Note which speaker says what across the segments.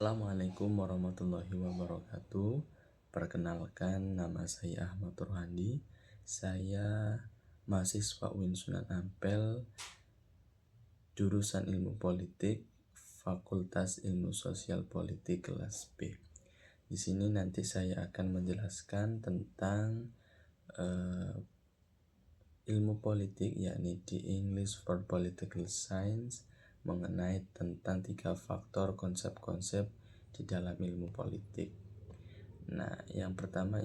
Speaker 1: Assalamualaikum warahmatullahi wabarakatuh. Perkenalkan, nama saya Ahmad Rohandi. Saya mahasiswa UIN Sunan Ampel, jurusan Ilmu Politik, Fakultas Ilmu Sosial Politik kelas B. Di sini nanti saya akan menjelaskan tentang ilmu politik, yakni di English for Political Science, mengenai tentang 3 faktor konsep-konsep di dalam ilmu politik. Nah, yang pertama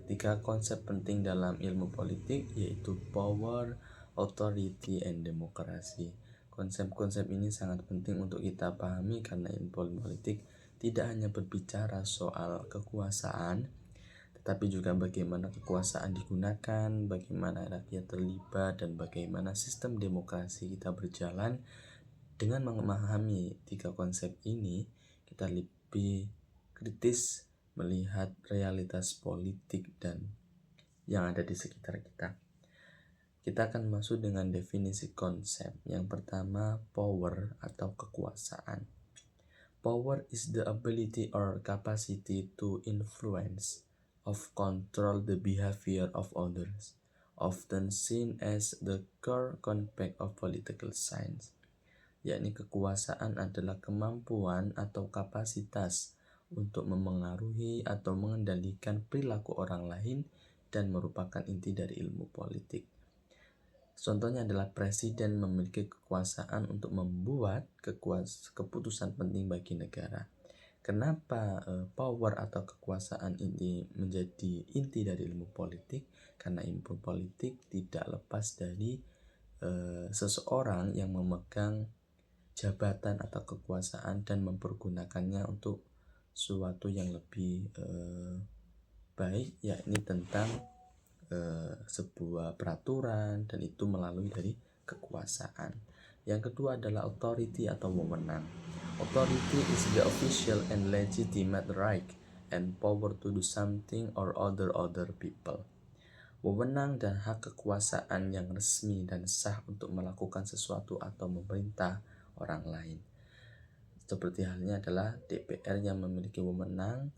Speaker 1: tiga konsep penting dalam ilmu politik yaitu power, authority, and demokrasi. Konsep-konsep ini sangat penting untuk kita pahami karena ilmu politik tidak hanya berbicara soal kekuasaan, tetapi juga bagaimana kekuasaan digunakan, bagaimana rakyat terlibat, dan bagaimana sistem demokrasi kita berjalan. Dengan memahami 3 konsep ini, kita lebih kritis melihat realitas politik dan yang ada di sekitar kita. Kita akan masuk dengan definisi konsep. Yang pertama, power atau kekuasaan. Power is the ability or capacity to influence, of control the behavior of others, often seen as the core concept of political science. Yakni kekuasaan adalah kemampuan atau kapasitas untuk memengaruhi atau mengendalikan perilaku orang lain dan merupakan inti dari ilmu politik. Contohnya adalah presiden memiliki kekuasaan untuk membuat keputusan penting bagi negara. Kenapa power atau kekuasaan ini menjadi inti dari ilmu politik? Karena ilmu politik tidak lepas dari seseorang yang memegang jabatan atau kekuasaan dan mempergunakannya untuk suatu yang lebih baik, yakni tentang sebuah peraturan, dan itu melalui dari kekuasaan. Yang kedua adalah authority atau wewenang. Authority is the official and legitimate right and power to do something or other people. Wewenang dan hak kekuasaan yang resmi dan sah untuk melakukan sesuatu atau memerintah orang lain. Seperti halnya adalah DPR yang memiliki wewenang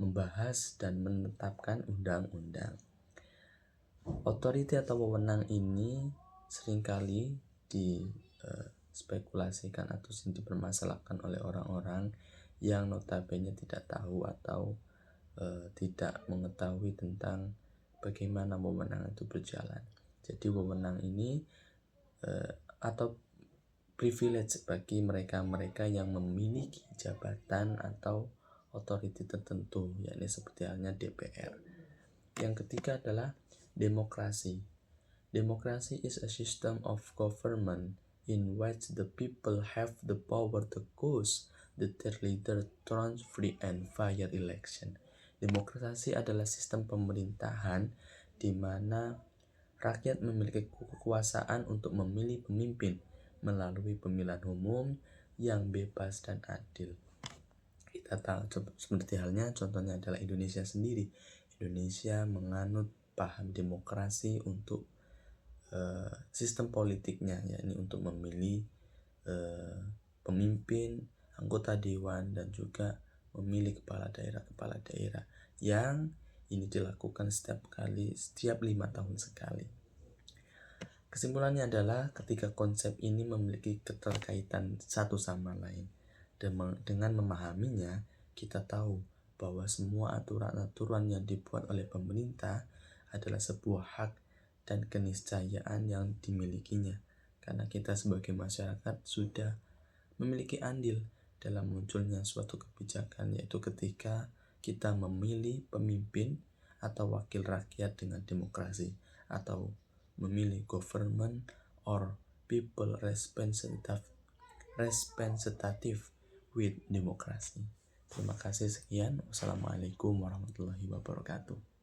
Speaker 1: membahas dan menetapkan undang-undang. Otoriti atau wewenang ini seringkali dispekulasikan atau dipermasalahkan oleh orang-orang yang notabene tidak tahu atau tidak mengetahui tentang bagaimana wewenang itu berjalan. Jadi wewenang ini atau privilege bagi mereka-mereka yang memiliki jabatan atau otoriti tertentu, yakni seperti halnya DPR. Yang ketiga adalah demokrasi. Democracy is a system of government in which the people have the power to choose their leader through free and fair election. Demokrasi adalah sistem pemerintahan di mana rakyat memiliki kekuasaan untuk memilih pemimpin melalui pemilihan umum yang bebas dan adil. Kita tahu seperti halnya contohnya adalah Indonesia sendiri. Indonesia menganut paham demokrasi untuk sistem politiknya, yakni untuk memilih pemimpin, anggota dewan, dan juga memilih kepala daerah yang ini dilakukan setiap 5 tahun sekali. Kesimpulannya adalah ketiga konsep ini memiliki keterkaitan satu sama lain. Dengan memahaminya, kita tahu bahwa semua aturan-aturan yang dibuat oleh pemerintah adalah sebuah hak dan keniscayaan yang dimilikinya, karena kita sebagai masyarakat sudah memiliki andil dalam munculnya suatu kebijakan, yaitu ketika kita memilih pemimpin atau wakil rakyat dengan demokrasi, atau memilih government or people representative with demokrasi. Terima kasih, sekian. Wassalamualaikum warahmatullahi wabarakatuh.